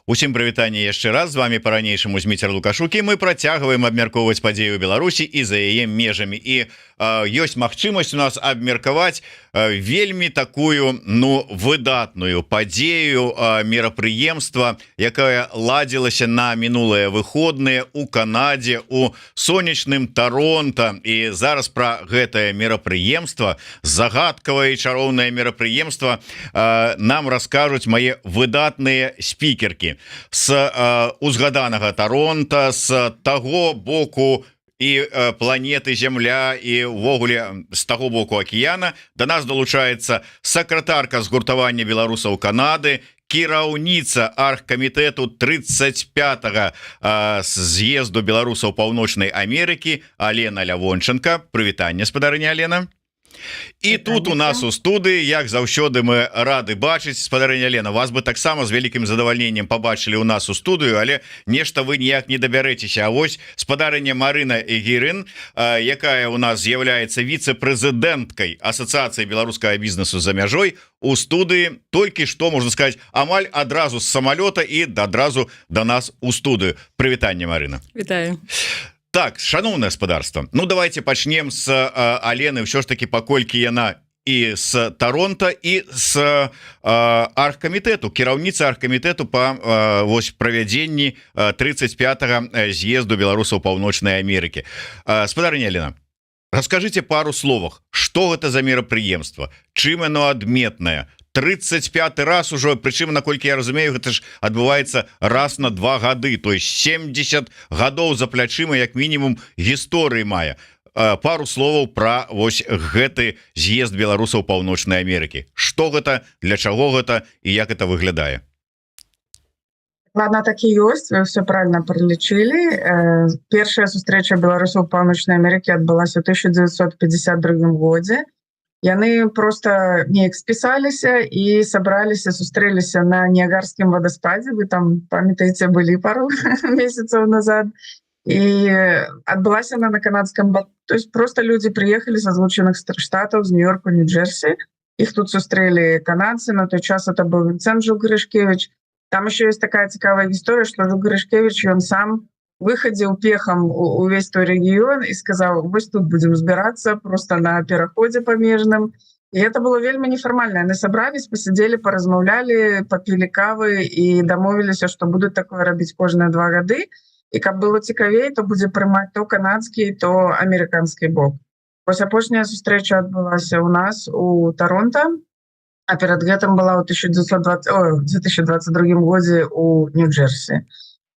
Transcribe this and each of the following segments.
Усім прывітанне яшчэ раз, з вами по-ранейшаму Зміцер Лукашук, і мы працягваем абмяркоўваць падзею Беларусі і за яе межамі. І ёсць магчымасць у нас абмеркаваць вельмі такую, выдатную падзею, мерапрыемства, якая ладзілася на мінулыя выходныя у Канадзе, у сонечным Торонто. І зараз пра гэтае мерапрыемства, загадкавае і чароўнае мерапрыемства, нам раскажуць мае выдатныя спікеркі з узгаданага Торонто, з таго боку і планеты Зямля, і ўвогуле з таго боку акіяна. Да нас долучаецца сакратарка згуртавання беларусаў Канады, кіраўніца аргкамітэту 35-го з'езду беларусаў Паўночнай Амерыкі Алена Лявонченко. Прывітанне, спадарыня Алена. І тут у нас у студыі, як заўсёды, мы рады бачыць, спадарыня Лена, вас бы таксама з вялікім задавальненнем побачылі у нас у студыю, але нешта вы ніяк не дабярэцеся. А вось спадарыня Марына Эгірын, якая у нас з'яўляецца віцэ-прэзідэнткай Асацыяцыі беларускага бізнесу за мяжой, у студыі толькі што, можна сказаць, амаль адразу з самалёта і адразу да нас у студыю. Прывітанне, Марына. Вітаю. Так, шановное гаспадарство, давайте пачнем с Алены, ўсё ж таки, паколькі яна і з Торонто, і з аргкамітэту, кіраўніца аргкамітэту па правядзенні 35-го з'езду беларусаў Паўночнай Амерыкі. Спадарыня Алена, раскажите пару словах, што гэта за мерапрыемства, чым яно адметнае? 35 раз ужо, прычым, наколькі я разумею, гэта ж адбываецца раз на 2 гады, то есть 70 гадоў за плячыма, як мінімум, гісторыі мае. Пару словаў пра вось гэты з'езд беларусаў Паўночнай Амерыкі. Што гэта, для чаго гэта і як гэта выглядае? Ладно, так і ёсць, вы все правильно пралічылі. Першая сустрэча беларусаў Паўночнай Амерыкі адбылася ў 1952 годзе. Яны просто неяк спісаліся і сабраліся, сустрэліся на Ніагарскім вадаспадзе. Вы там, памятаеце, былі пару месяцаў назад. І адбылася она на канадском баку. То есть просто люди приехали со Злучаных Штатаў, з Нью-Йорку, Нью-Джерси. Их тут сустрэлі канадцы. На той час это был Вінцэнт Жук-Грышкевич. Там еще есть такая цікавая гісторыя, што Жук-Грышкевич, ён сам выхадзіў пехам увесь той рэгіён і сказаў: вось тут будзем збірацца просто на пераходзе памежным. І это было вельмі нефармальна. Яны сабрались, пасядзелі, паразмаўлялі, папілі кавы і дамовіліся, што будуць такое рабіць кожныя 2 гады. І каб было цікавей, то будзе прымаць то канадскі, то амерыканскі бок. Вось апошняя сустрэча адбылася ў нас у Торонто, а перад гэтым была ў 2022 годзе у Нью-Джерсі.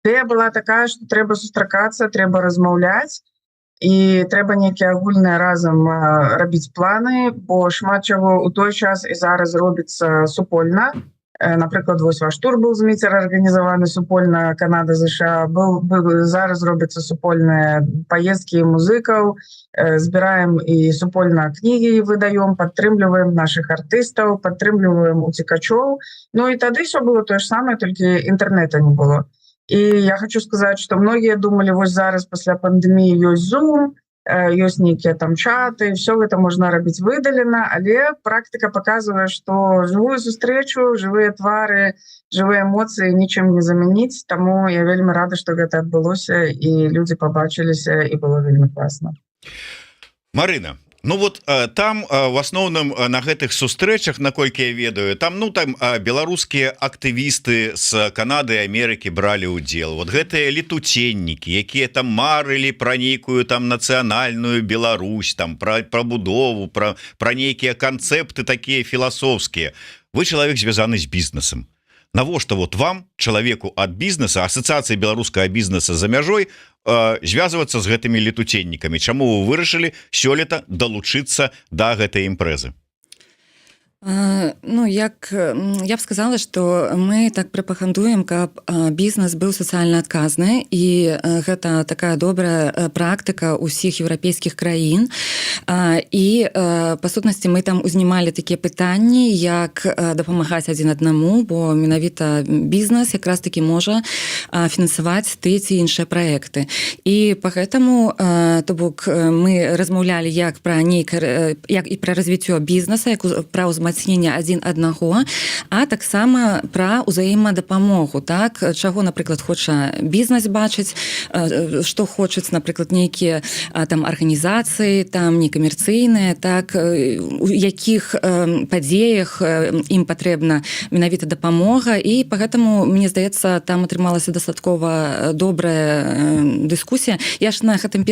Ідэя была такая, што трэба сустракацца, трэба размаўляць і трэба нейкія агульныя разам рабіць планы, бо шмат чаго ў той час і зараз робіцца супольна. Напрыклад, вось ваш тур быў, Зміцер, арганізаваны супольна Канада, ЗША. Зараз робяцца супольныя паездкі музыкаў, збіраем і супольна кнігі выдаём, падтрымліваем нашых артыстаў, падтрымліваем уцекачоў. І тады ўсё было тое ж самае, толькі інтэрнэта не было. І я хочу сказаць, што многія думалі, вось зараз пасля пандэміі ёсць Zoom, ёсць нейкія там чаты, все гэта можна рабіць выдалена, але практыка паказвае, што жывую сустрэчу, жывыя твары, жывыя эмоцыі нічым не замяніць, таму я вельмі рада, што гэта адбылося і людзі пабачыліся і было вельмі класна. Марына, там в асноўным на гэтых сустрэчах, наколькі я ведаю, там беларускія актывісты з Канады і Амерыкі бралі ўдзел. Вот гэтыя летуценнікі, якія там марылі пра нейкую там нацыянальную Беларусь, там пра будову, пра нейкія канцэпты такія філасофскія. Вы чалавек звязаны з бізнесам. Навошта вам, чалавеку ад бізнеса, Асацыяцыі беларускага бізнеса за мяжой, звязвацца з гэтымі летуценнікамі? Чаму вы вырашылі сёлета далучыцца да гэтай імпрэзы? Я б сказала, што мы так прапагандуем, каб бізнес быў сацыяльна адказны, і гэта такая добрая практыка ўсіх еўрапейскіх краін. І па сутнасці мы там узнімалі такія пытанні, як дапамагаць адзін аднаму, бо менавіта бізнес якраз такі можа фінансаваць тыя ці іншыя праекты. І па гэтаму, то бок, мы размаўлялі як і пра развіццё бізнеса, як пра ўзмацненне узаемацнення адзін аднаго, а таксама пра ўзаемадапамогу, так, чаго, напрыклад, хоча бізнес бачыць, што хочуць, напрыклад, нейкія там арганізацыі, там некамерцыйныя, так, у якіх падзеях ім патрэбна менавіта дапамога, і па гэтаму, мне здаецца, там атрымалася дастаткова добрая дыскусія. Я ж на гэтым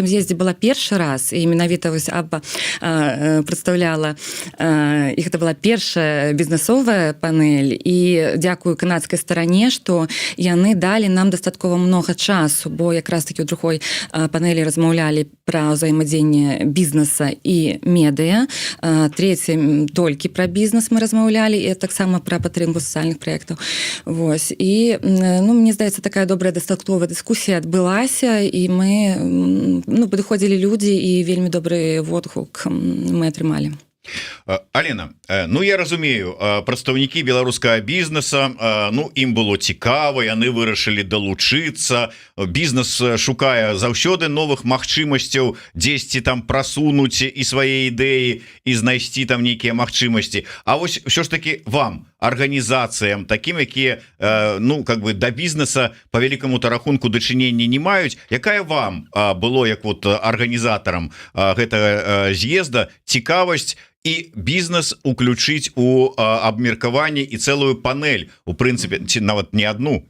з'ездзе была першы раз, і менавіта вось Абба прадстаўляла, і гэта была першая бізнесовая панель, і дзякую канадскай старане, што яны далі нам дастаткова многа часу, бо якраз такі ў другой панелі размаўлялі пра ўзаемадзеянне бізнеса і медыа, трэцяй толькі пра бізнес мы размаўлялі, і таксама пра падтрымку сацыяльных праектаў. Вось. І, ну, мне здаецца, такая добрая дастатковая дыскусія адбылася, і мы, ну, падыходзілі людзі, і вельмі добры водгук мы атрымалі. Алена, ну я разумею, прадстаўнікі беларускага бізнеса, ну ім было цікава, яны вырашылі далучыцца, бізнес шукае заўсёды новых магчымасцяў дзесьці там прасунуць і свае ідэі і знайсці там нейкія магчымасці. А вось ўсё ж таки вам, арганізацыям, такім, якія, ну, как бы да бізнеса по вялікаму-то рахунку дачынення не маюць, якая вам было, як вот арганізатарам гэтага з'езда, цікавасць і бізнес уключыць у абмеркаванне і цэлую панель, у прынцыпе, ці нават не одну?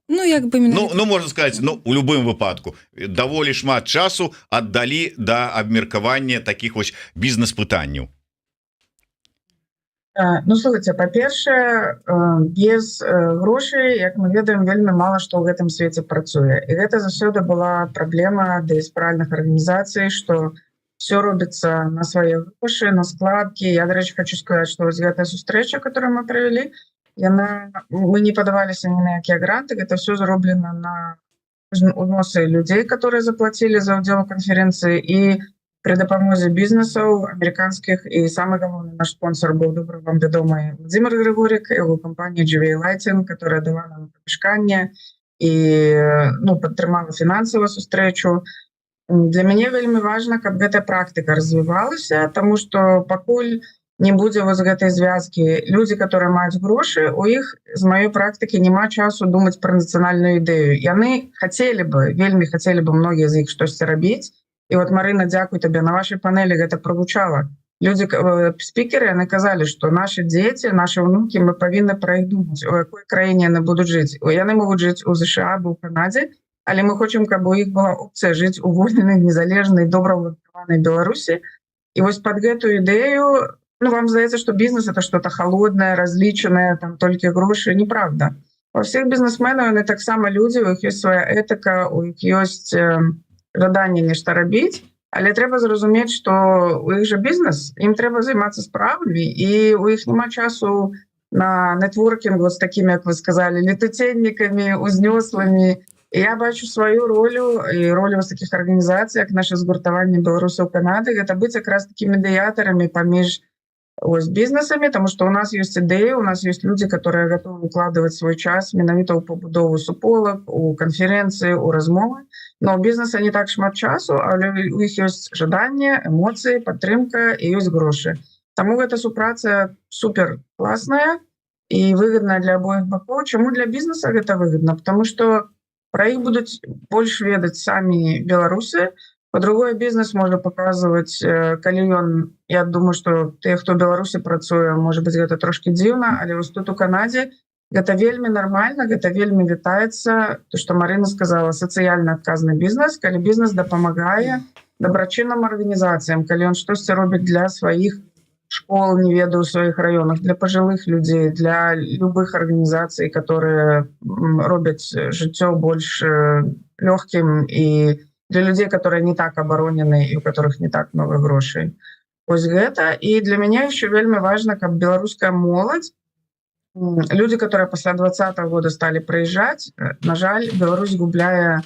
Ну, як бы менавіта... ну, можна сказаць, ну, у любым выпадку даволі шмат часу аддалі да абмеркавання такіх вось бізнес-пытанняў. Ну, слухайте, па-першае, без грошай, як мы ведаем, вельмі мала што ў гэтым свеце працуе. І гэта заўсёды была праблема дыяспаральных арганізацый, што все робіцца на свае грошы, на складкі. Я, до речі, хочу сказаць, што вось гэтая сустрэча, которую мы правялі, мы не падаваліся ні на якія гранты, гэта все зроблена на узносы людзей, которые заплатілі за ўдзел у канферэнцыі, і при дапамозе бізнесаў амерыканскіх, і самы галоўны наш спонсор быў, добра вам вядомы, Владимир Григорик, яго кампанія GVA Lighting, которая дала нам памяшканне і, ну, падтрымала фінансава сустрэчу. Для мяне вельмі важна, каб гэтая практыка развівалася, таму што пакуль не будзе вось гэтай звязкі, людзі, которые маюць грошы, у іх з маёй практыкі няма часу думаць пра нацыянальную ідэю. Яны хацелі бы, вельмі хацелі бы многія з іх штосьці рабіць. І вот, Марына, дзякуй табе, на вашай панелі гэта прагучала. Людзі, спікеры, яны казалі, што нашы дзеці, нашы ўнукі, мы павінны пра іх думаць, у якой краіне яны будуць жыць. Яны могуць жыць у ЗША або ў Канадзе, але мы хочам, каб у іх была опцыя жыць у вольнай, незалежнай, добраўладкаванай Беларусі. І вось пад гэтую ідэю, ну, вам здаецца, што бізнес — это что-то холоднае, разлічанае, там толькі грошы. Неправда. Во всех бізнесменаў яны таксама людзі, у іх ёсць свая этыка, у іх ёсць жаданне нешта рабіць, але трэба зразумець, што у іх жа бізнес, ім трэба займацца справамі, і у іх няма часу на нетворкінг вот з такімі, як вы сказалі, летуценнікамі, узнёслымі. І я бачу сваю ролю і ролю з такіх арганізацый, як наше згуртаванне беларусаў Канады, гэта быць якраз такі медыятарамі паміж ось бізнесамі, тому што у нас ёсць ідэі, у нас ёсць людзі, которые готовы укладываць свой час менавіта ў пабудову суполак, у канферэнцыі, у размовы. Но у бізнеса не так шмат часу, але у іх ёсць жаданне, эмоцыі, падтрымка і ёсць грошы. Таму гэта супраца супер класная і выгодная для абоіх бакоў. Чаму для бізнеса гэта выгодна? Потому што пра іх будуць больш ведаць самі беларусы. Па-другое, бізнес можа паказваць, калі ён, я думаю, што тыя, хто ў Беларусі працуе, можа быць, гэта трошкі дзіўна, але вось тут у Канадзе гэта вельмі нармальна, гэта вельмі вітаецца, то, што Марына сказала, сацыяльна адказны бізнес, калі бізнес дапамагае дабрачынным арганізацыям, калі ён штосьці робіць для сваіх школ, не ведаю, у сваіх раёнах, для пажылых людзей, для любых арганізацый, которые робяць жыццё больш лёгкім, і для людзей, которые не так абаронены і у которых не так много грошай. Вось гэта. І для мяне еще вельмі важна, каб беларуская моладзь, люди, которые пасля 2020 года стали прыязджаць, на жаль, Беларусь губляе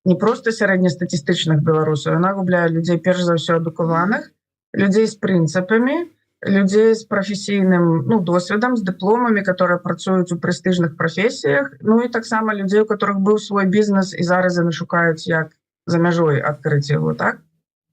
не просто сярэднестатістычных беларусаў, яна губляе людзей перш за ўсё адукаваных, людзей з прынцыпамі, людзей з прафесійным, ну, досведам, з дыпломамі, которые працуюць у прэстыжных прафесіях, ну і таксама людзей, у которых быў свой бізнес і зараз яны шукаюць, як за мяжой адкрыць яго, так?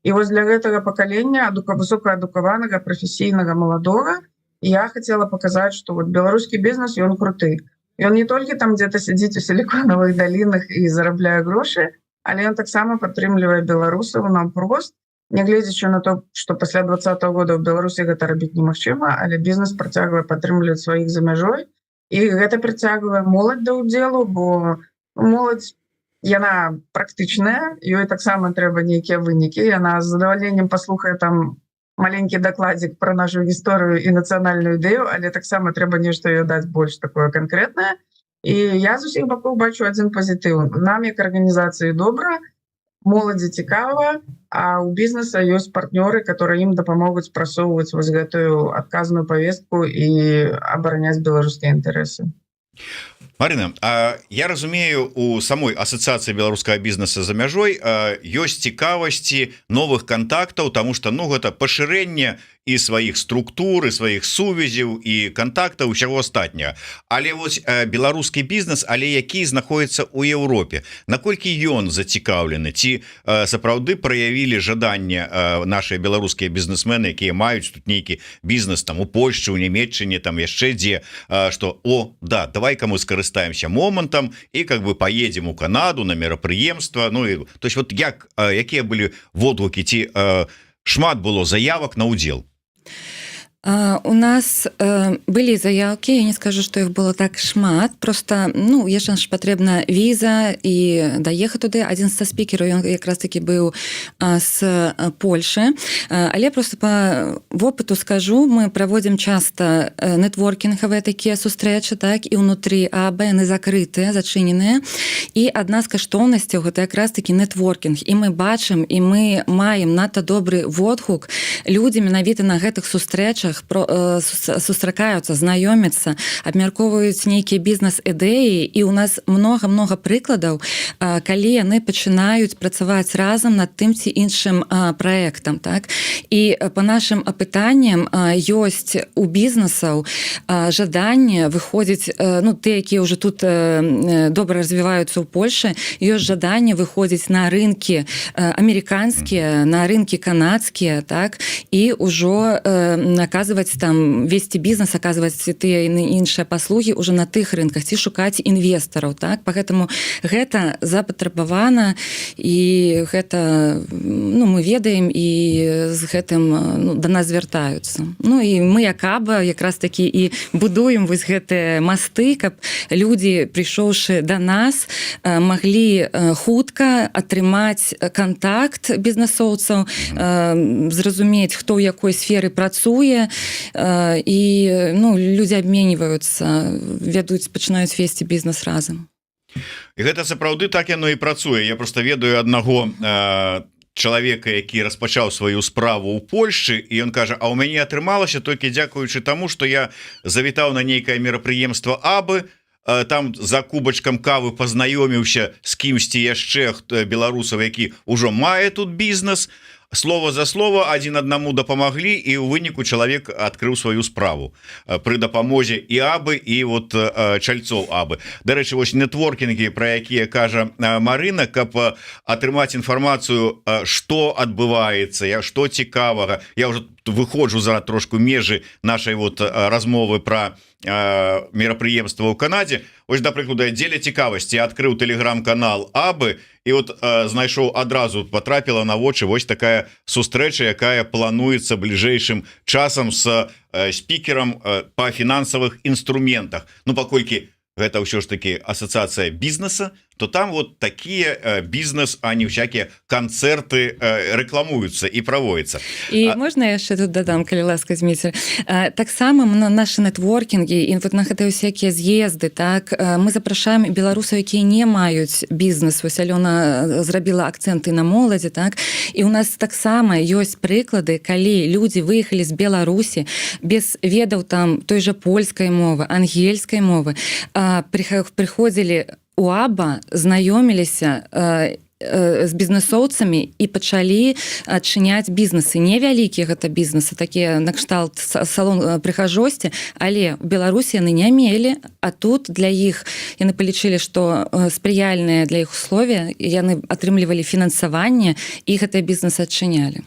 І вось для гэтага пакалення высокаадукаванага прафесійнага маладога я хотела паказаць, што вот беларускі бізнес ён круты. Ён не толькі там где-то сядзіць у сіліконавых далінах і зарабляе грошы, але ён таксама падтрымлівае беларусаў наўпрост, нягледзячы на то, што пасля 2020 года ў Беларусі гэта рабіць немагчыма, але бізнес працягвае падтрымліваць сваіх за мяжой, і гэта прыцягвае моладзь да ўдзелу, бо моладзь яна практычная, ёй таксама трэба нейкія вынікі, яна з задавальненнем паслухае там маленькі дакладзік пра нашу гісторыю і нацыянальную ідэю, але таксама трэба нешта ёй даць больш такое канкрэтнае. І я з усіх бакоў бачу адзін пазітыў. Нам як арганізацыі добра, моладзі цікава, а ў бізнеса ёсць партнёры, которые ім дапамогуць прасоўваць вось гэтую адказную павестку і абараняць беларускія інтарэсы. Марына, я разумею, у самой асацыяцыі беларускага бізнеса за мяжой ёсць цікавасці новых кантактаў, таму што гэта пашырэнне і сваіх структур, і сваіх сувязяў і кантактаў усяго астатняга. Але вось беларускі бізнес, але які знаходіцца ў Еўропе, наколькі ён зацікаўлены, ці сапраўды праявілі жаданне нашыя беларускія бізнесмены, якія маюць тут нейкі бізнес там у Польшчы, у Нямецчыне, там яшчэ дзе, што да, давай-ка мы скарыстаемся момантам і как бы поедем у Канаду на мерапрыемства. Ну і то есть вот якія былі водгукі, ці шмат было заявак на удзел? У нас былі заявкі, я не скажу, што іх было так шмат, просто яшчэ ж патрэбна віза і даехаць туды. Адзін са спікераў, ён якраз такі быў з Польшы, але просто по вопыту скажу, мы праводзім часта нетворкінгавыя такія сустрэчы, так, і ўнутры АБ яны закрытыя, зачыненыя, і адна з каштоўнасцяў гэта якраз такі нетворкінг, і мы бачым, і мы маем надта добры водгук, людзі менавіта на гэтых сустрэчах сустракаюцца, знаёмяцца, абмяркоўваюць нейкія бізнес-ідэі, і ў нас многа прыкладаў, калі яны пачынаюць працаваць разам над тым ці іншым праектам, так? І по нашым апытанням ёсць у бізнесаў жаданне выходзіць, тыя, якія ўжо тут добра развіваюцца ў Польшы, ёсць жаданне выходзіць на рынкі амерыканскія, на рынкі канадскія, так? І ўжо оказывать там, вести бизнес, оказывать тыя іншыя паслугі уже на тых рынках, ці шукаць інвестараў, так? Поэтому гэта запатрабавана, і гэта, мы ведаем, і з гэтым до нас звяртаюцца. І мы як АБА якраз такі і будуем вось гэтыя масты, каб людзі, прыйшоўшы да нас, маглі хутка атрымаць кантакт бізнесоўцаў, зразумець, хто ў якой сферы працуе, і людзі абменьваюцца, пачынаюць весці бізнес разам. І гэта сапраўды так яно і працуе. Я просто ведаю аднаго чалавека, які распачаў сваю справу ў Польшчы, і ён кажа, а ў мяне атрымалася толькі дзякуючы таму, што я завітаў на нейкае мерапрыемства АБы, там за кубачкам кавы пазнаёміўся з кімсьці яшчэ беларусаў, які ўжо мае тут бізнес, слово за слово, адзін аднаму дапамаглі, і ў выніку чалавек адкрыў сваю справу пры дапамозе і АБы, і вот чальцоў АБы. Дарэчы, вось нетворкінгі, пра якія кажа Марына, каб атрымаць інфармацыю, што адбываецца, што цікавага. Я ўжо выходжу за трошку межы нашай вот размовы пра мерапрыемства ў Канадзе. Вось, да прыкладу, дзеля цікавасці адкрыў тэлеграм-канал АБы, і вот знайшоў, адразу патрапіла на вочы вось такая сустрэча, якая плануецца бліжэйшым часам з спікерам па фінансавых інструментах. Паколькі гэта ўсё ж таки асацыяцыя бізнеса, то там вот такія бізнес, а не всякія канцэрты рэкламуюцца і праводзяцца. І можна яшчэ тут дадам, калі ласка, Зміцер. Таксама на нашы нетворкінгі і вот на гэтыя всякія з'езды, так, мы запрашаем беларусаў, якія не маюць бізнес. Вось Алёна зрабіла акцэнты на моладзі, так, і у нас таксама ёсць прыклады, калі людзі выехалі з Беларусі без ведаў там той жа польскай мовы, ангельскай мовы, прыходзілі у АБА, знаёміліся з бізнесоўцамі і пачалі адчыняць бізнесы, невялікія гэта бізнесы, такія накшталт салон прыгажосці, але в Беларусі яны не мелі, а тут для іх яны палічылі, што спрыяльныя для іх условия, яны атрымлівалі фінансаванне і гэтыя бізнесы адчынялі.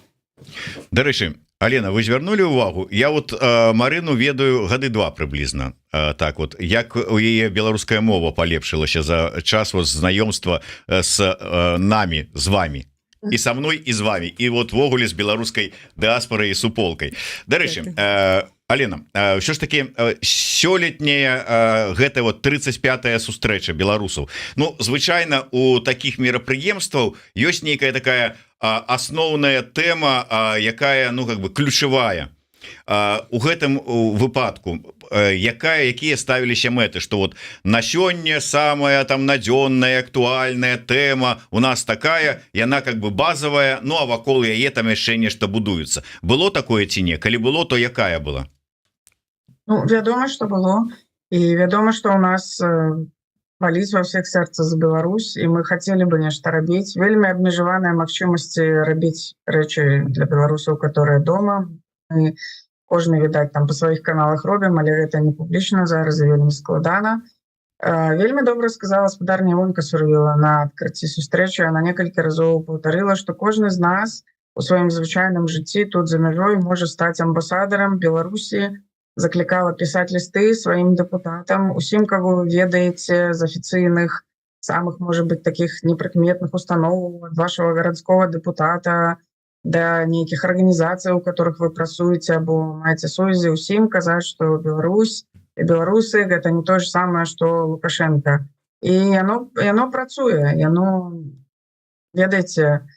Дарэчы, Алена, вы звярнулі ўвагу, я вот Марыну ведаю гады 2 прыблізна, так вот, як у яе беларуская мова палепшылася за час вот знаёмства с намі, з вами, і са мной, і з вами, і вот ввогуле з беларускай дыаспорай і суполкай. Дарэчы, Алена, ўсё ж таки сёлетняя гэта вот 35-я сустрэча беларусаў. Ну, звычайна у таких мерапрыемстваў ёсць нейкая такая асноўная тэма, якая, ну, как бы ключавая. У гэтым выпадку якія ставіліся мэты, што вот на сёння самая там надзённая актуальная тэма у нас такая, яна как бы базовая, ну а вакол яе там яшчэ нешта будуецца. Было такое ці не? Калі было, то якая была? Ну, вядома, што было, і вядома, што ў нас баліць ва ўсіх сэрца за Беларусь, і мы хацелі бы нешта рабіць. Вельмі абмежаваныя магчымасці рабіць рэчы для беларусаў, которые дома. Мы кожны, відаць, там па сваіх каналах робім, але гэта не публічна зараз і вельмі складана. Вельмі добра сказала спадарня Івонка Сурвіла на адкрыцці сустрэчы. Она некалькі разоў паўтарыла, што кожны з нас у сваім звычайным жыцці тут за мяжой можа стаць амбасадарам Беларусі, заклікала пісаць лісты сваім дэпутатам, усім, каго вы ведаеце з афіцыйных, самых, можа быць, такіх непрыкметных установаў, ад вашего гарадскога дэпутата да нейкіх арганізацый, у которых вы працуеце або маеце сувязі, усім казаць, што Беларусь і беларусы гэта не тое ж самае, што Лукашенко. І яно працуе, яно, ведаеце,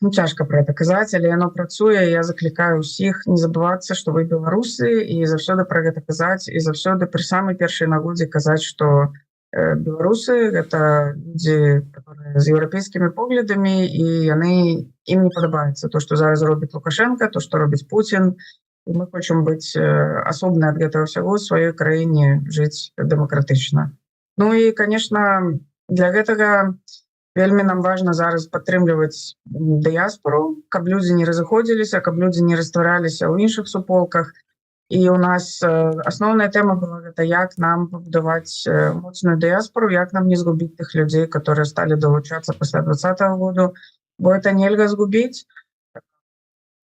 ну, цяжка про это казаць, але яно працуе. Я заклікаю ўсіх не забывацца, што вы беларусы, і заўсёды про гэта казаць, і заўсёды пры самай першай нагодзе казаць, што беларусы гэта людзі, которые з еўрапейскімі поглядамі, і яны ім не падабаецца то, што зараз робіць Лукашенко, то, што робіць Путін, і мы хочам быць асобна ад гэтага ўсяго ў сваёй краіне, жыць дэмакратычна. Ну і, конечно, для гэтага вельмі нам важна зараз падтрымліваць дыяспору, каб людзі не разыходзіліся, каб людзі не раствараліся ў іншых суполках. І у нас асноўная тэма была гэта, як нам пабудаваць моцную дыяспору, як нам не згубіць тых людзей, которые сталі далучацца пасля 2020 году, бо это нельга згубіць.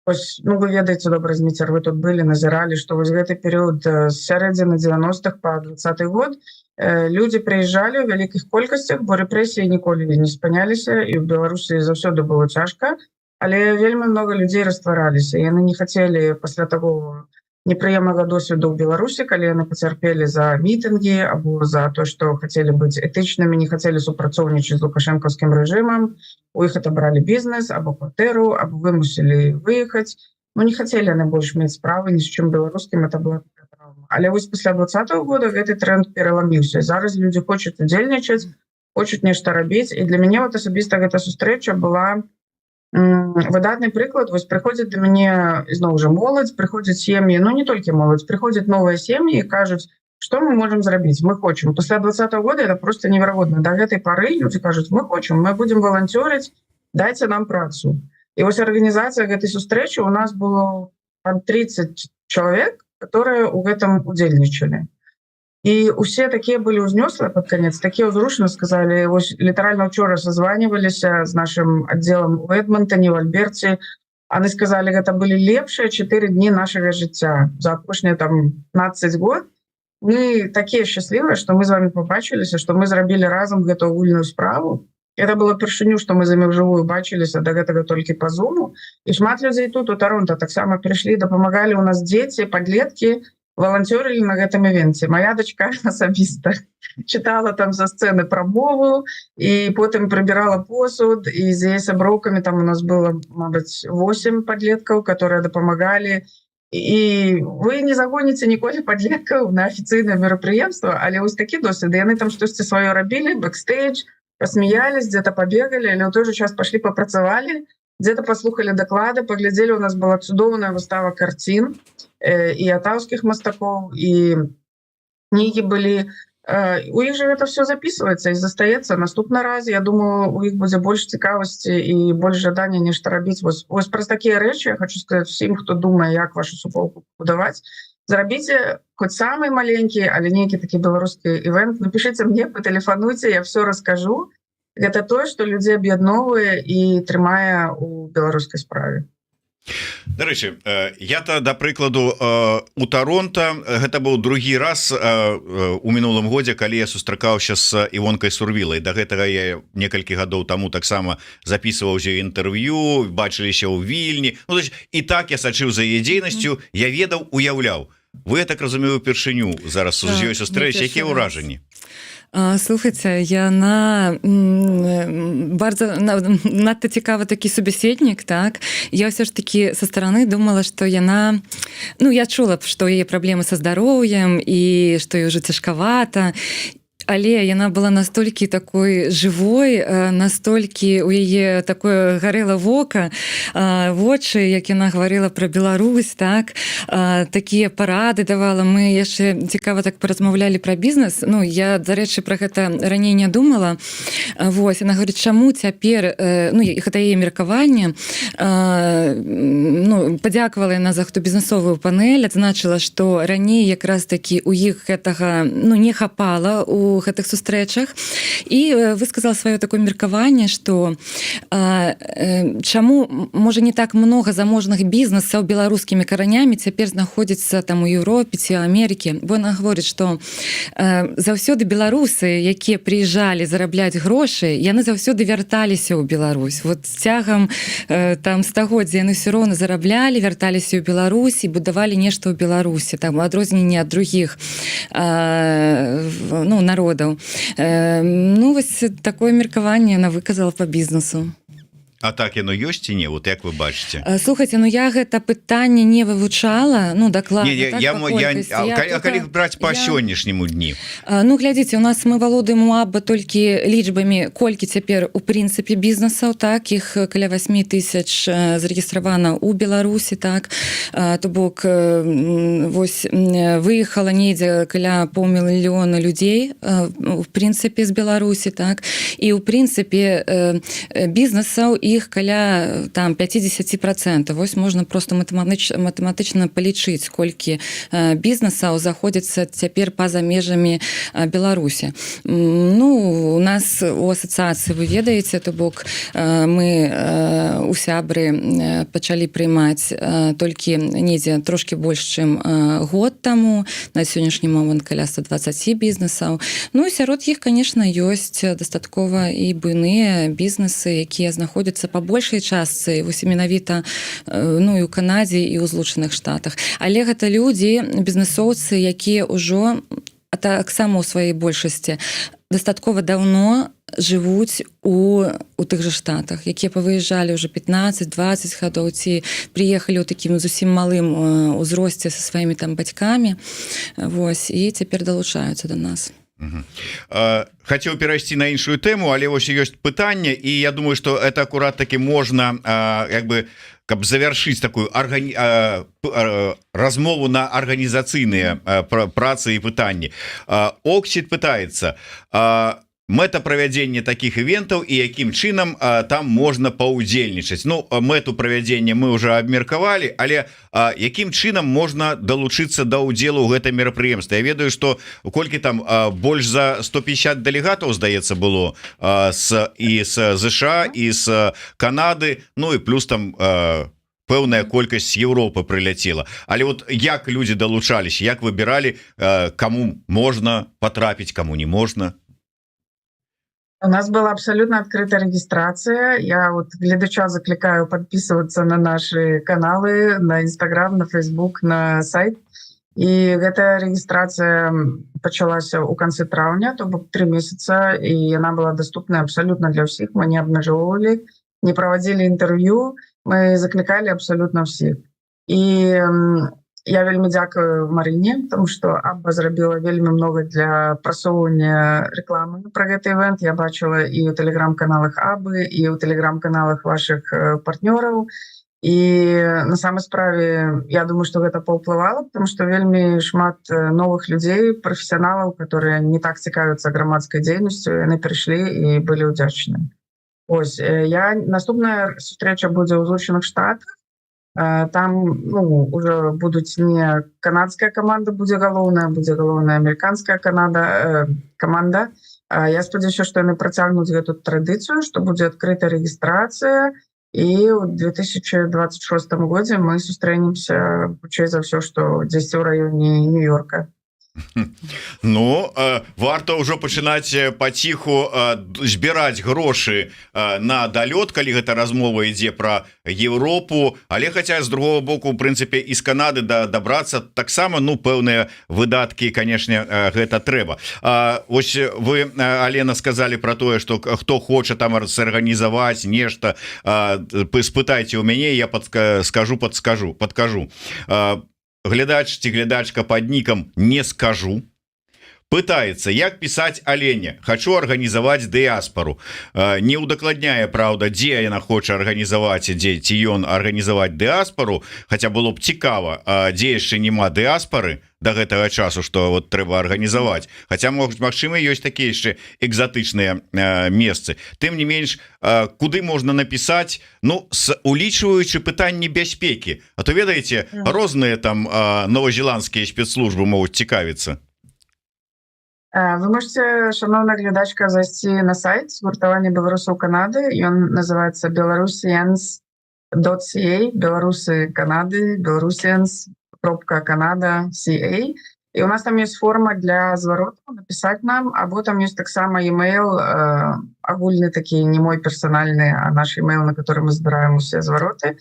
Ось, ну, вы ведаеце добра, Зміцер, вы тут былі, назіралі, што вось гэты перыяд з сярэдзіны 90-х па 20-й год людзі прыязджалі ў вялікіх колькасцях, бо рэпрэсіі ніколі не спыняліся, і ў Беларусі заўсёды было цяжка, але вельмі много людзей раствараліся. Яны не хацелі пасля таго непрыемнага досведу ў Беларусі, калі яны пацярпелі за мітынгі або за то, што хацелі быць этычнымі, не хацелі супрацоўнічаць з лукашэнкаўскім рэжымам, у іх атобралі бізнес або кватэру, або вымусілі выехаць. Ну, не хацелі яны больш мець справы ні з чым беларускім, это была такая траўма. Але вось пасля 2020 года гэты тренд пераламіўся. Зараз людзі хочуць удзельнічаць, хочуць нешта рабіць, і для мяне вот асабіста гэта сустрэча была выдатны прыклад. Вось прыходзіць да мяне ізноў жа моладзь, прыходзяць сем'і, ну не толькі моладзь, прыходзяць новыя сем'і і кажуць, што мы можам зрабіць, мы хочам. Пасля 2020 года это просто неверагодна. Да гэтай пары людзі кажуць, мы хочам, мы будзем валанцёрыць, дайце нам працу. І вось арганізацыя гэтай сустрэчы у нас было 30 чалавек, которые ў гэтым удзельнічалі. І усе такія былі ўзнёслыя пад канец, такія ўзрушаны, сказалі, вось літаральна ўчора созваніваліся з нашым аддзелам у Эдмонтоне, в Альберце. Они сказалі, гэта былі лепшыя 4 дні нашага жыцця за апошнія там 15 год. Мы такія шчаслівыя, што мы з вами побачыліся, што мы зрабілі разам гэту агульную справу. Это было першыню, што мы з імі ўжывую бачыліся, да гэтага толькі па зуму. І шмат людзей тут у Торонто таксама прыйшлі, дапамагалі. У нас дзеці, падлеткі волонтерили на гэтым івенце. Моя дочка асабіста читала там за сцены про мову і потым прыбірала посуд, і з яе сяброўкамі там у нас было, мабыць, 8 падлеткаў, которые дапамагалі. І вы не загоніце ніколі падлеткаў на афіцыйнае мерапрыемства, але вось такі досвед. Яны там штосьці сваё рабілі, бэкстэйдж, посмеялись, где-то побегали, але ў той же час пашлі попрацавалі, где-то послухали доклады, поглядели, у нас была цудоўная выстава карцін і атаўскіх мастакоў, і кнігі былі. У іх же гэта все записывается і застаецца наступны раз. Я думаю, у іх будзе больш цікавасці і больш жадання нешта рабіць. Вось праз такія рэчы я хочу сказаць всім, хто думае, як вашу суполку будаваць, зрабіце хоць самы маленькі, але нейкі такі беларускі івент, напішыце мне, патэлефануйце, я все раскажу. Гэта тое, што людзей аб'ядноўвае і трымае у беларускай справе. Дарэчы, я-то да прыкладу у Торонто гэта быў другі раз у мінулым годзе, калі я сустракаўся з Івонкай Сурвілай. Да гэтага я некалькі гадоў таму таксама записываў же інтэрв'ю, бачыліся ў Вільні. Ну, то есть, і так я сачыў за яе дзейнасцю, я ведаў, уяўляў. Вы, я так разумею, упершыню зараз з ёй сустрэч, якія ўражанні? Слухайте, яна надто цікавы такі собеседнік, так? Я все ж таки со стороны думала, что яна... Ну, я чула, что яе праблемы со здароўем і што ёй уже цяжкавата. Але яна была настолькі такой живой, настолькі у яе такое гарэла вока, вочы, як яна гаварыла пра Беларусь, так, такія парады давала. Мы яшчэ цікава так паразмаўлялі пра бізнес. Ну, я, дарэчы, пра гэта раней не думала. Вось, яна говорит, чаму цяпер, ну, гэта яе меркаванне, ну, падзякавала яна за бізнесовую панель, адзначыла, што раней якраз такі у іх гэтага, ну, не хапала у гэтых сустрэчах, і высказала сваё такое меркаванне, што чаму можа не так много заможных бізнесаў беларускімі каранямі цяпер знаходзіцца там у Еўропе ці Амерыкі. Бо яна гаворыць, што заўсёды беларусы, якія прыязджалі зарабляць грошы, яны заўсёды вярталіся ў Беларусь. Вот цягам там стагоддзя яны ўсё роўна зараблялі, вярталіся ў Беларусь і будавалі нешта ў Беларусі, там у адрозненні ад другіх ну, народаў. Ну, вось такое меркаванне яна выказала па бізнесу. А так яно ёсць ці не? Вот як вы бачыце? Слухайте, ну я гэта пытанне не вывучала, ну дакладна. Калі браць па сённяшняму дні? Ну, глядзіце, у нас мы валодаем у АББА толькі лічбамі, колькі цяпер у прынцыпе бізнесаў, так, іх каля 8 тысяч зарэгістравана ў Беларусі, так, то бок вось выехала недзе каля 500 000 людзей у прынцыпе з Беларусі, так, і ў прынцыпе бізнесаў іх каля там 50%. Вось можна просто матэматычна палічыць, колькі бізнесаў заходзіцца цяпер па-за межамі Беларусі. Ну, у нас у асацыяцыі, вы ведаеце, то бок мы у сябры пачалі прыймаць толькі недзе трошки больш, чым год таму, на сённяшні момант каля 120 бізнесаў. Ну, і сярод іх, конечно, ёсць дастаткова і буйныя бізнесы, якія знаходзяцца па большай частцы, вось менавіта, ну, і ў Канадзе, і ў Злучаных Штатах. Але гэта людзі, бізнесоўцы, якія ўжо таксама ў сваёй большасці дастаткова даўно жывуць у тых жа штатах, якія павыязджалі ўжо 15-20 гадоў, ці прыехалі ў такім зусім малым узросце са сваімі там бацькамі, вось, і цяпер далучаюцца да нас. Хацеў перайсці на іншую тэму, але вось ёсць пытанне, і я думаю, што это акурат таки можна, як бы, каб завяршыць такую размову на арганізацыйныя працы і пытанні. Оксід пытаецца, мэта правядзення таких івентаў і якім чынам там можна паўдзельнічаць. Ну, мэту правядзення мы уже абмеркавалі, але якім чынам можна далучыцца да ўдзелу ў гэтае мерапрыемства? Я ведаю, што колькі там больш за 150 дэлегатаў, здаецца, было і з ЗША, і з Канады, ну і плюс там пэўная колькасць з Еўропы прыляцела. Але вот як людзі далучаліся, як выбіралі, каму можна патрапіць, каму не можна? У нас была абсолютно открытая регистрация. Я вот глядача закликаю подписываться на наши каналы, на Инстаграм, на Фейсбук, на сайт. И эта регистрация началась у конце траўня, то бок 3 месяца, и она была доступна абсолютно для всех. Мы не обмежевывали, не проводили интервью, мы закликали абсолютно всех. И я вельмі дзякую Марыне, тому што АББА зрабіла вельмі много для прасоўвання рэкламы пра гэты івент. Я бачыла і ў тэлеграм-каналах АББА, і ў тэлеграм-каналах вашых партнёраў. і на самай справе я думаю, што гэта паўплывала, потому што вельмі шмат новых людзей, прафесіяналаў, которые не так цікавяцца грамадскай дзейнасцю, яны прыйшлі і былі ўдзячныя. Ось, наступная сустрэча будзе ў Злучаных Штатах. Там уже будуць не канадская каманда будзе галоўная амерыканская каманда. Я спадзяюся, што яны працягнуць гэту традыцыю, што будзе адкрыта рэгістрацыя, і ў 2026 годзе мы сустрэнемся хутчэй за ўсё, што дзесьці ў раёне Нью-Йорка. Ну варта ўжо пачынаць паціху збіраць грошы на далёт, калі гэта размова ідзе пра Еўропу, але хаця з другого боку, у прынцыпе, і з Канады дабрацца таксама, пэўныя выдаткі, канешне, гэта трэба. Вось вы, Алена, сказалі пра тое, што хто хоча там сарганізаваць нешта, спытайце ў мяне, я падкажу. Глядач ці глядачка под нікам «Не скажу» пытаецца, як пісаць Алене: «Хачу арганізаваць дыяспору». Не ўдакладняе, праўда, дзе яна хоча арганізаваць, ці ён арганізаваць дыяспору, хаця было б цікава, дзе яшчэ няма дыяспоры до гэтага часу, што вот трэба арганізаваць. Хаця, магчыма, ёсць такія яшчэ экзатычныя месцы. Тым не менш, куды можна напісаць, улічваючы пытанні бяспекі. А то, ведаеце, розныя там новазеландскія спецслужбы могуць цікавіцца. Вы можете, шановная глядачка, зайсці на сайт згуртавання беларусаў Канады. Ён называецца belarusians.ca, беларусы Канады, belarusians.canada.ca. І у нас там есть форма для звароту, написать нам, або там есть таксама e-mail, агульны такі, не мой персональны, а наш e-mail, на который мы збираем усе звароты.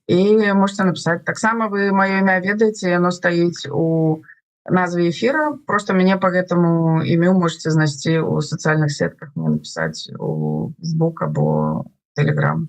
І можете написать. Таксама вы маё імя ведаеце, яно стаіць у назве эфира, просто мяне по гэтаму імю можете знайсці у социальных сетках, мне написать у Facebook або Telegram.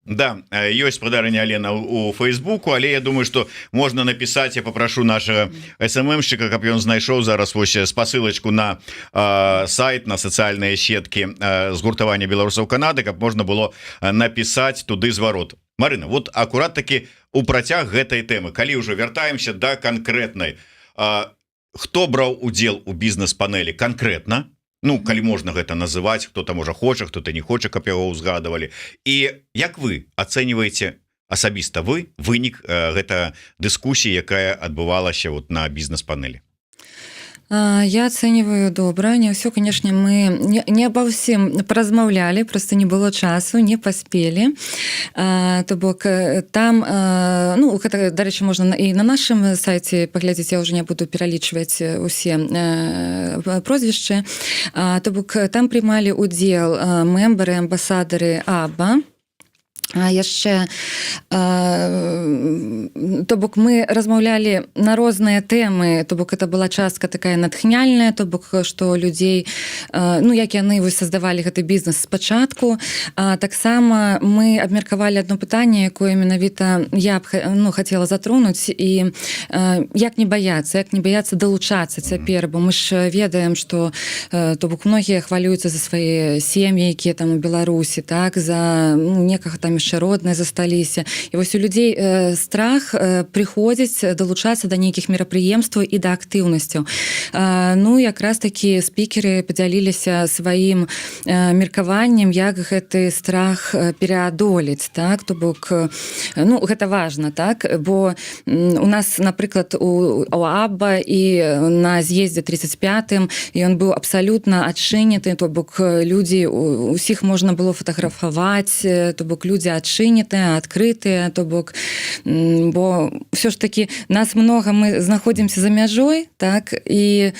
Да, ёсць спадарня Алена у Фейсбуку, але я думаю, што можна напісаць, я папрашу нашага СММшчыка, каб ён знайшоў зараз вось спасылачку на сайт, на сацыяльныя сеткі згуртавання беларусаў Канады, каб можна было напісаць туды зварот. Марына, вот акурат таки у працяг гэтай тэмы, калі ўжо вяртаемся да канкрэтнай, хто браў удзел у бізнес-панелі канкрэтна, калі можна гэта называць, хто-то можа хоча, хто-то не хоча, каб яго ўзгадывалі. І як вы ацэньваеце асабіста вынік гэта дыскусіі, якая адбывалася вот на бізнес-панелі? Я оцениваю добра. Не все, конечно, мы не обо всем поразмаўлялі, просто не было часу, не паспелі. То бок там, гэта, дарэчы, можна і на нашым сайце паглядзець, я уже не буду пералічваць усе прозвішчы. То бок там прымалі удзел мембары, амбасадары АБА. А яшчэ то бок мы размаўлялі на розныя тэмы, то бок это была частка такая натхняльная, то бок што людзей, як яны создавалі гэты бізнес спачатку. Таксама мы абмеркавалі одно пытанне, якое менавіта я б хацела затронуць, і як не баяцца далучацца цяпер, бо мы ж ведаем, што то бок многія хвалююцца за свае сем'і, якія там у Беларусі, так, за некага там яшчэ родныя засталіся. І вось у людзей страх прыходзіць далучацца да нейкіх мерапрыемстваў і да актыўнасцяў. Якраз такі спікеры падзяліліся сваім меркаваннем, як гэты страх пераадолець, так, то бок гэта важна, так, бо у нас, напрыклад, у АБА і на з'ездзе 35-м ён быў абсалютна адчыняты, то бок людзі, усіх можна было фатаграфаваць, то бок людзі адчынятыя, адкрытыя, то бок, бо ўсё ж такі нас многа, мы знаходзімся за мяжой, так, і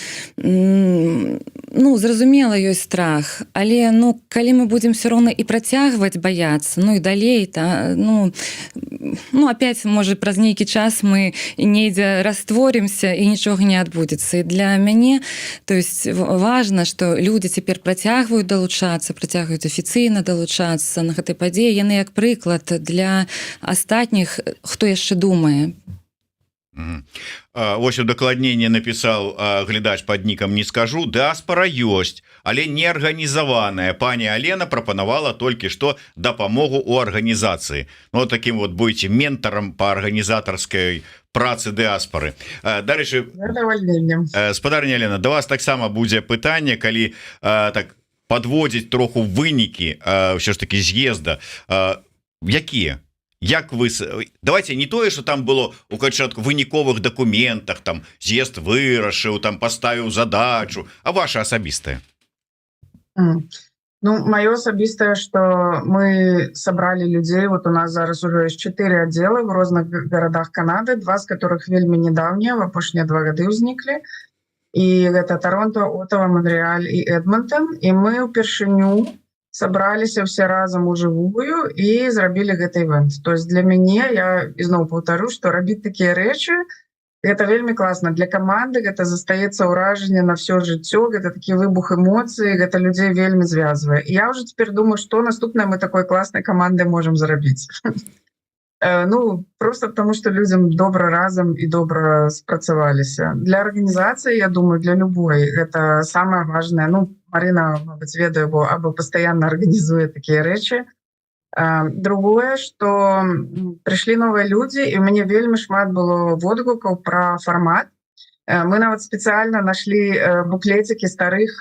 зразумела, ёсць страх, але калі мы будзем все роўна і працягваць баяцца, і далей, опять, можа, праз нейкі час мы недзе растворимся і нічога не адбудзецца. І для мяне, то есть, важна, што людзі цяпер працягваюць далучацца, працягваюць афіцыйна далучацца на гэтай падзеі, яны як прыклад для астатніх, хто яшчэ думае. Вось удакладненне напісаў глядач под нікам не скажу, дыаспара ёсць, але не арганізаваная. Пані Алена прапанавала толькі што дапамогу ў арганізацыі. Ну таким вот будете ментарам по арганізатарскай працы дыаспары. Дарэчы, спадарня Алена, да вас таксама будзе пытанне, калі так подводзіць троху вынікі ўсё ж таки з'езда, якія? Як вы, давайте не тое, что там было у пачатку выніковых документах, там з'езд вырашыў, там поставіў задачу, а ваша асабістая? Ну, мое асабістае, что мы собрали людей, вот у нас зараз уже есть 4 отдела в розных городах Канады, 2 з которых вельмі недавнія, в апошнія 2 гады ўзніклі. І гэта Торонто, Оттава, Монреаль і Эдмонтон. І мы ўпершыню собраліся все разам у жывую і зрабілі гэты івент. То есть для мяне, я ізноў паўтару, што рабіць такія рэчы гэта вельмі класна. Для каманды гэта застаецца ўражанне на всё жыццё, гэта такі выбух эмоцый, гэта людзей вельмі звязвае. І я ўжо цяпер думаю, што наступнае мы такой класнай камандай можам зрабіць. Ну, просто потому что людям добра разом и добра спрацаваліся. Для организации, я думаю, для любой, это самое важное. Ну, Марина, мабыць, ведаю, або постоянно организует такие речи. Другое, что пришли новые люди, и у меня вельмі шмат было водгукаў про формат. Мы нават специально нашли буклетики старых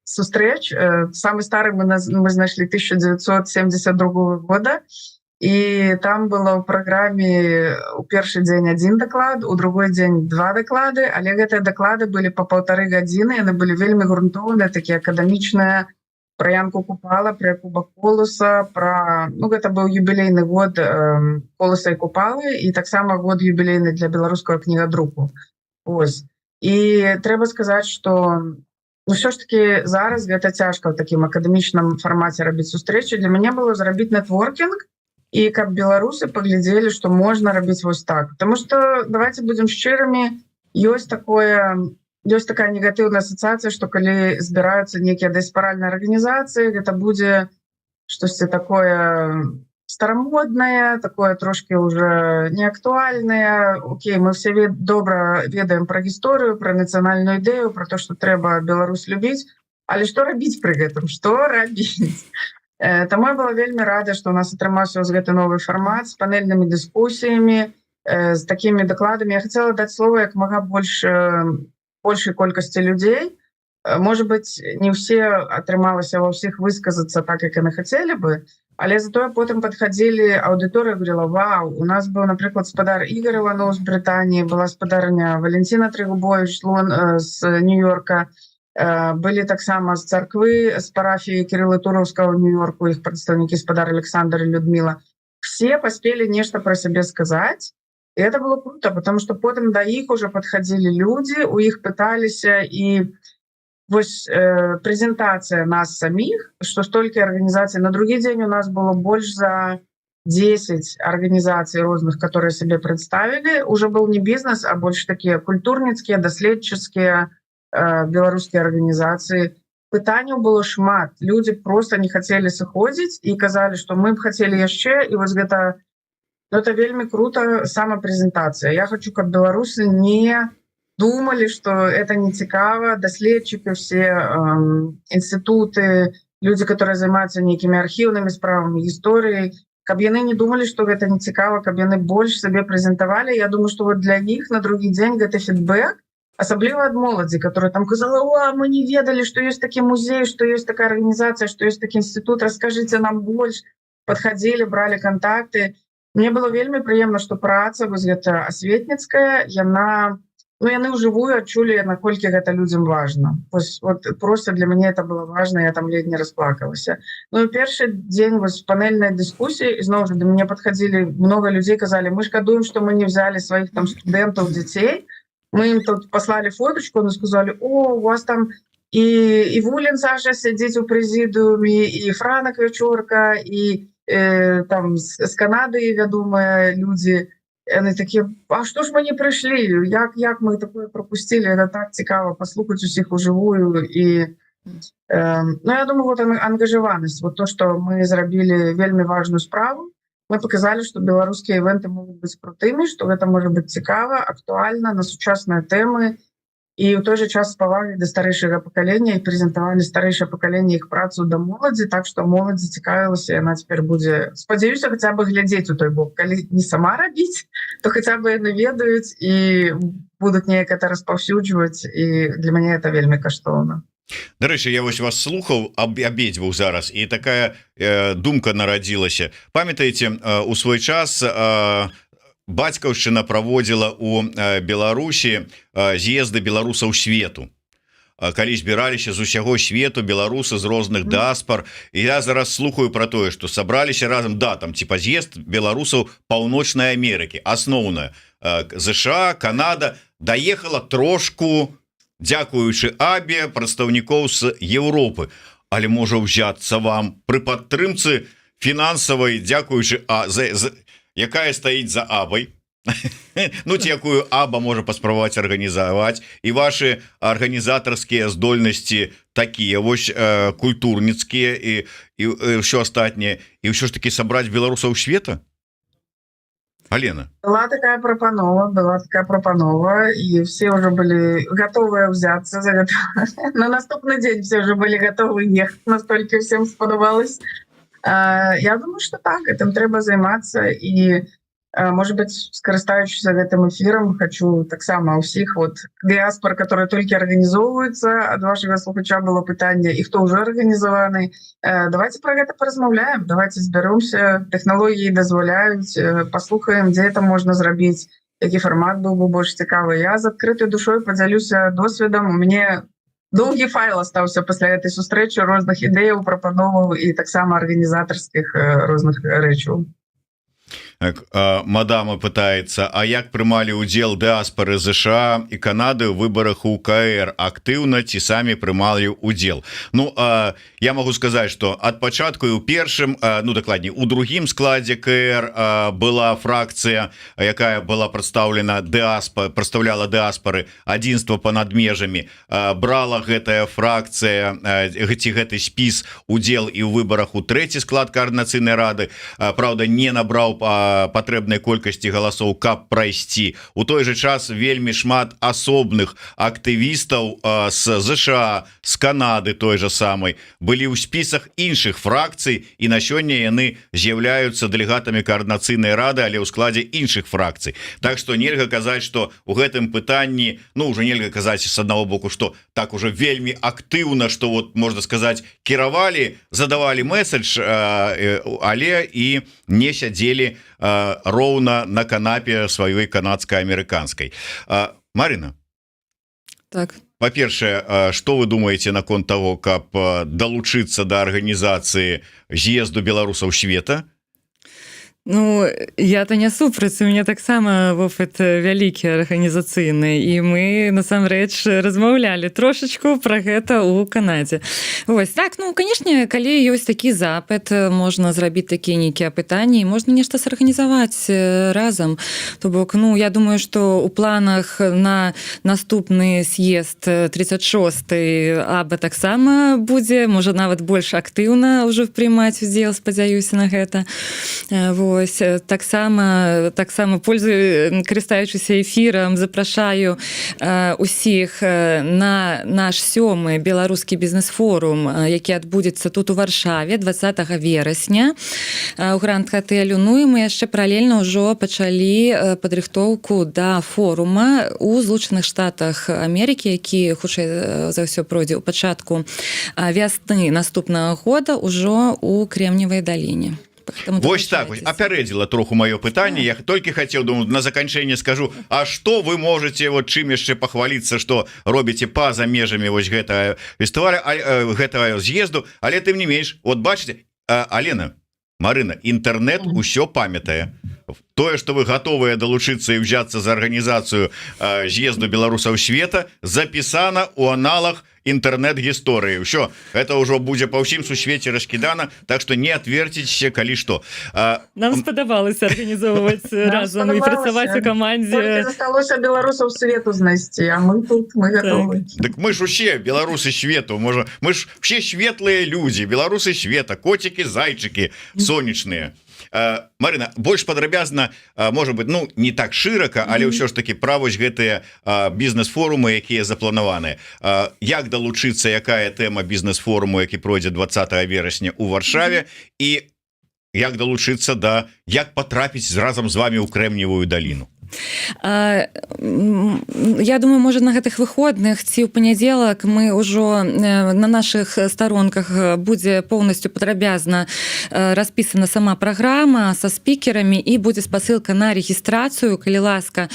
сустрэч. Самый старый мы нашли 1972 года. І там было ў праграме у першы дзень 1 даклад, у другой дзень 2 даклады, але гэтыя даклады былі по 1,5 гадзіны, яны былі вельмі грунтоўныя, такія акадэмічныя, пра Янку Купала, пра Якуба Колуса, пра... Ну, гэта быў юбілейны год Колуса і Купалы, і таксама год юбілейны для беларускага кнігадруку. Ось. І трэба сказаць, што ўсё ж таки зараз гэта цяжка ў такім акадэмічным фармаце рабіць сустрэчы. Для мяне было зрабіць нетворкінг, и как белорусы поглядели, что можно робить вот так. Потому что, давайте будем шчырымі, есть такая негативная ассоциация, что когда собираются некие диаспоральные организации, это будет что-то такое старомодное, такое трошки уже неактуальное. Окей, мы все добра ведаем про историю, про национальную идею, про то, что треба Беларусь любить. Але что робить при этом? Что робить? Таму я была вельмі рада, што у нас атрымаўся гэты новы фармат з панельнымі дыскусіямі, з такімі дакладамі. Я хацела даць слова як мага большай колькасці людзей. Можа быць, не ўсе атрымалася ва ўсіх высказацца так, як яны хацелі бы, але затое потым падхадзілі аўдыторыя, говорила: вау, у нас быў, напрыклад, спадар Ігор Іванов з Брытаніі, была спадарня Валентина Трэгубович з Нью-Йорка, былі таксама з царквы, з парафіі Кірыла Туровскага ў Нью-Йорку, іх прадстаўнікі спадар Александр і Людмила. Все паспелі нешта пра сябе сказаць, і это было круто, потому что потым да іх уже падхадзілі людзі, у іх пыталіся, і вось прэзентацыя нас саміх, што столькі арганізацый. На другі дзень у нас было больш за 10 арганізацый розных, которые сябе прадставілі. Уже был не бізнес, а больш такія культурніцкія, даследчыцкія, беларускія арганізацыі. Пытанняў было шмат. Людзі просто не хацелі сыходзіць і казалі, што мы б хацелі яшчэ, і вось гэта, это вельмі круто, самапрэзентацыя. Я хочу, каб беларусы не думалі, што это не цікава, даследчыкі, все інстытуты, людзі, которые займаюцца нейкімі архіўнымі справамі, гісторыяй, каб яны не думалі, што гэта не цікава, каб яны больш сабе прэзентавалі. Я думаю, што вот для іх на другі дзень гэты фідбэк, асабліва ад моладзі, которая там казала: о, мы не ведалі, што ёсць такі музей, што ёсць такая арганізацыя, што ёсць такі інстытут, раскажыце нам больш. Падхадзілі, бралі контакты. Мне было вельмі прыемна, што праца вось гэта асветніцкая, яны ўжывую адчулі, наколькі гэта людзям важна. Вот просто для мяне это было важна, я там ледзь не расплакалася. Ну і першы дзень вось панельнай дыскусіі, ізноў жа да мяне падхадзілі много людзей, казалі: мы шкадуем, што мы не взяли сваіх там студэнтаў, дзяцей. Мы им тут послали фоточку, они сказали: о, у вас там и Вулин Саша сидит у президиуме, и Франок Вечорка, и там с Канады, вядомые люди. Они такие: а что ж мы не пришли? Як мы такое пропустили? Это так цікаво послухать усіх уживую. И, ну, я думаю, вот ангажированность, вот то, что мы зрабілі вельмі важную справу. мы показалі, што беларускія івенты могуць быць крутымі, што гэта можа быць цікава, актуальна, на сучасныя тэмы, і ў той жа час з павагай да старэйшага пакалення і прэзентавалі старэйшае пакаленне іх працу да моладзі, так што моладзь зацікавілася, яна цяпер будзе, спадзяюся, хаця бы глядзець у той бок. Калі не сама рабіць, то хаця бы яны ведаюць і будуць неяк это распаўсюджваць, і для мяне это вельмі каштоўна. Дарэчы, я вось вас слухаў абедзвюх зараз, і такая думка нарадзілася. Памятаеце, у свой час бацькаўшчына праводзіла у Беларусі з'езды беларусаў свету. Калі збіраліся з усяго свету беларусы з розных дыаспар, і я зараз слухаю про тое, што сабраліся разам, да, там типа з'езд беларусаў Паўночнай Амерыкі, асноўная ЗША, Канада, даехала трошку, дзякуючы Абе, прадстаўнікоў з Еўропы, але можа ўзяцца вам пры падтрымцы фінансавай, дзякуючы якая стаіць за Абай, ну ці якую Аба можа паспрабаваць арганізаваць, і ваши арганізатарскія здольнасці такія вось культурніцкія і ўсё астатняе, і ўсё ж таки сабраць беларусаў света. Алена, была такая прапанова, і все ўжо былі гатовыя ўзяцца за гэта. На наступны дзень все ўжо былі гатовы ехаць, настолькі всем спадабалось. Я думаю, что так, гэтым трэба займацца, і может быть, скарыстаючыся гэтым эфірам, хочу таксама ўсіх дыаспор, которые толькі арганізоўваюцца, ад вашага слухача было пытанне, і хто ўжо арганізаваны. Давайте про гэта паразмаўляем, давайте збяромся, тэхналогіі дазваляюць, паслухаем, дзе это можна зрабіць, які фармат быў бы больш цікавы. Я з адкрытай душой падзялюся досведам, у мяне доўгі файл астаўся пасля гэтай сустрэчы розных ідэяў, прапановаў і таксама арганізатарскіх розных рэчаў. Мадама пытаецца, а як прымалі ўдзел дыаспары ЗША і Канады ў выбарах у КР, актыўна ці самі прымалі ўдзел? Ну, я могу сказаць, што ад пачатку і ў першым, ну дакладней, у другім складзе КР была фракцыя, якая была прадстаўлена прадстаўляла дыаспары адзінства панад межамі, брала гэтая фракцыя ці гэты спіс удзел і ў выбарах у трэці склад каардынацыйнай рады, праўда, не набраў патрэбнай колькасці галасоў, каб прайсці. У той жа час вельмі шмат асобных актывістаў з ЗША, з Канады той жа самай былі ў спісах іншых фракцый, і на сёння яны з'яўляюцца дэлегатамі каардынацыйнай рады, але ў складзе іншых фракцый. Так што нельга казаць, што у гэтым пытанні, ну ўжо нельга казаць з аднаго боку, што так уже вельмі актыўна, што вот можна сказаць, кіравалі, задавалі месседж, але і не сядзелі роўна на канапе сваёй канадска-амерыканскай. Марына, так. Па-першае, што вы думаеце наконт таго, каб далучыцца да арганізацыі з'езду беларусаў света? Ну, я-то не супраць, у меня таксама вопыт вялікі арганізацыйны, і мы насамрэч размаўлялі трошачку пра гэта ў Канадзе. Вось так, ну, канешне, калі ёсць такі запыт, можна зрабіць такія нейкія пытанні, можна нешта сарганізаваць разам. То бок, ну, я думаю, што ў планах на наступны з'езд 36-й Аба таксама будзе, можа нават больш актыўна ўжо прымаць удзел, спадзяюся на гэта. Вось, таксама карыстаючыся эфірам, запрашаю усіх на наш 7-й беларускі бізнес-форум, які адбудзецца тут у Варшаве 20 верасня у Гранд-Хотэлю. Ну і мы яшчэ паралельна ўжо пачалі падрыхтоўку да форума у Злучаных Штатах Амерыкі, які хутчэй за ўсё пройдзе ў пачатку вясны наступнага года ўжо ў Кремневай даліне. Вось так, апярэдзіла троху маё пытанне. Я толькі хацеў, думаю, на заканчэнне скажу, а што вы можаце вот чым яшчэ пахваліцца, што робіце па-за межамі вось гэтага фестываля, гэтага з'езду, але тым не менш, вот бачыце, Алена, Марына, інтэрнэт усё памятае. Тое, што вы гатовыя далучыцца і ўзяцца за арганізацыю з'езду беларусаў света, запісана ў аналах інтэрнэт-гісторыі. Ўсё, это ўжо будзе па ўсім сусвеце раскідана, так што не адверціце, калі што. Нам спадабалася арганізоўваць разам і працаваць у камандзе. Толькі засталося беларусаў свету знайсці, а мы тут, мы гатовы. Так мы ж усе беларусы свету, можа, мы ж все светлыя людзі, беларусы света, коцікі, зайчыкі сонечныя. Марына, больш падрабязна, можа быть, ну не так шырака, але ўсё ж таки пра вось гэтыя бізнес-форумы, якія запланаваны. Як далучыцца, якая тэма бізнес-форуму, які пройдзе 20 верасня у Варшаве, і як далучыцца да як патрапіць разам з вами ў Крэмневую даліну? Я думаю, можа на гэтых выходных ці ў панядзелак мы ўжо на наших старонках будзе поўнасцю падрабязна распісана сама праграма са спікерамі і будзе спасылка на рэгістрацыю. Калі ласка,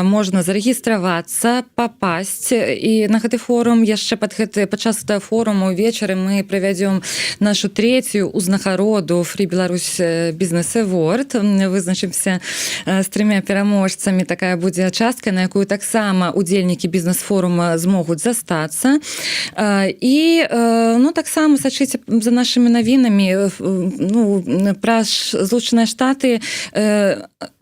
можна зарэгістравацца, папасць і на гэты форум. Яшчэ падчас форуму ўвечары мы правядзём нашу трэцюю узнагароду Free Беларусь Business Award. Вызначымся з 3 пераможцамі. Такая будзе частка, на якую таксама удзельнікі бізнес-форума змогуць застацца. І ну, таксама сачыце за нашымі навінамі. Ну, пра Злучаныя Штаты,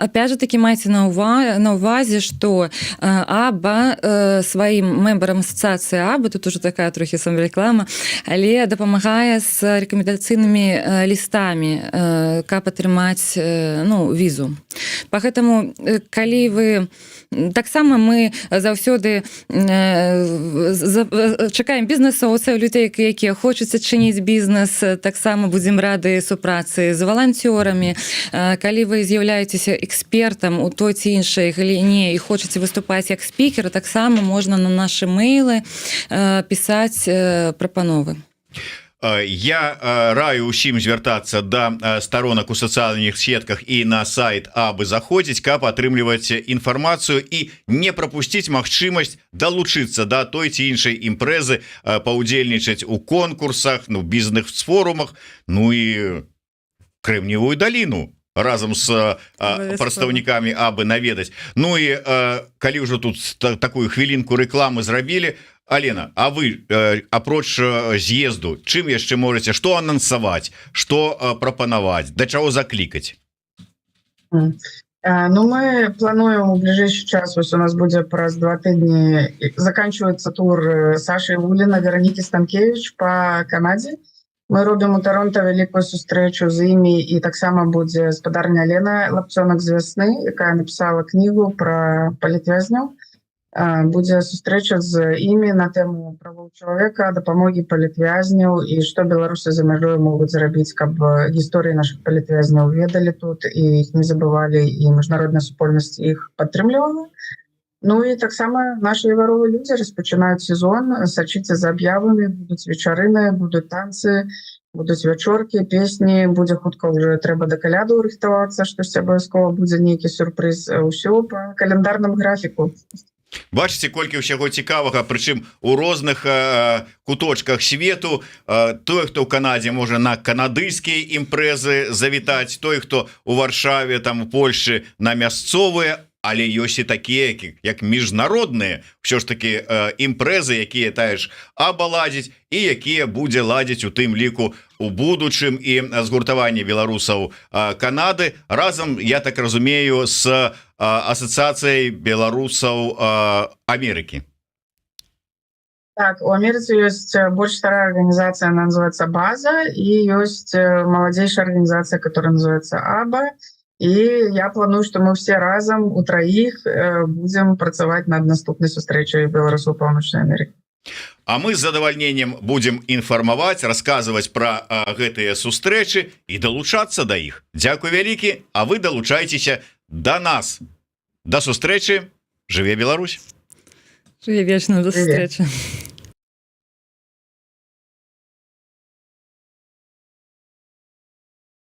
опять же таки, майце на увазе, што АБА сваім мембарам асацыяцыі АБА, тут уже такая трохі самарэклама, але дапамагае з рэкамендацыйнымі лістамі, каб атрымаць ну, візу. Поэтому, калі вы таксама мы заўсёды чакаем бізнесоўцаў, людзей, якія хочуць адчыніць бізнес, таксама будзем рады супрацы з валанцёрамі. Калі вы з'яўляецеся экспертам у той ці іншай галіне і хочаце выступаць як спікер, таксама можна на нашы мэйлы пісаць прапановы. Я раю усім звяртацца да старонак у сацыяльных сетках і на сайт АБы заходзіць, каб атрымліваць інфармацыю і не прапусціць магчымасць далучыцца да той ці іншай імпрэзы, паўдзельнічаць у конкурсах, ну, бізнес-форумах, ну і Крэмневую даліну разам з прадстаўнікамі АБы наведаць. Ну і калі ўжо тут такую хвілінку рэкламы зрабілі, Алена, а вы апроч з'езду чым яшчэ можаце, што анансаваць, што прапанаваць, да чаго заклікаць? Ну, мы плануем у ближайший час, у нас будет праз 2 тыдні заканчивается тур Саши Вуліна, Веронікі Станкевич по Канаде. Мы робім у Торонто вялікую сустрэчу з імі, і таксама будзе спадарня Лена Лапцёнак з вясны, якая напісала кнігу пра палітвязняў. Будзе сустрэча з імі на тэму правоў чалавека, дапамогі палітвязняў і што беларусы за мяжой могуць зрабіць, каб гісторыі нашых палітвязняў ведалі тут і іх не забывалі, і міжнародная супольнасць іх падтрымлівала. Ну і таксама нашы варовыя людзі распачынаюць сезон, сачыце за аб'явамі, будуць вечарыны, будуць танцы, будуць вячоркі, песні, будзе хутка ўжо трэба да каляду рыхтавацца, штосьці абавязкова будзе нейкі сюрпрыз, усё па каляндарным графіку. Бачыце, колькі ўсяго цікавага, прычым у розных куточках свету. Той, хто ў Канадзе, можа на канадыйскія імпрэзы завітаць, той, хто у Варшаве, там у Польшчы на мясцовыя, але ёсць і такія, як міжнародныя, ўсё ж такі імпрэзы, якія тая ж АБА ладзіць і якія будзе ладзіць у тым ліку у будучым, і згуртаванне беларусаў Канады разам, я так разумею, з асацыяцыяй беларусаў Амерыкі. Так, у Амерыцы ёсць больш старая арганізацыя, она называется БАЗа, і ёсць маладзейшая арганізацыя, которая называется АБА. І я планую, што мы все разам у траіх будзем працаваць над наступнай сустрэчай беларусаў Паўночнай Амерыкі. А мы з задавальненнем будзем інфармаваць, расказваць пра гэтыя сустрэчы і далучацца да іх. Дзякуй вялікі, а вы далучайцеся да нас. Да сустрэчы. Жыве Беларусь. Жыве вечна, до сустрэчы.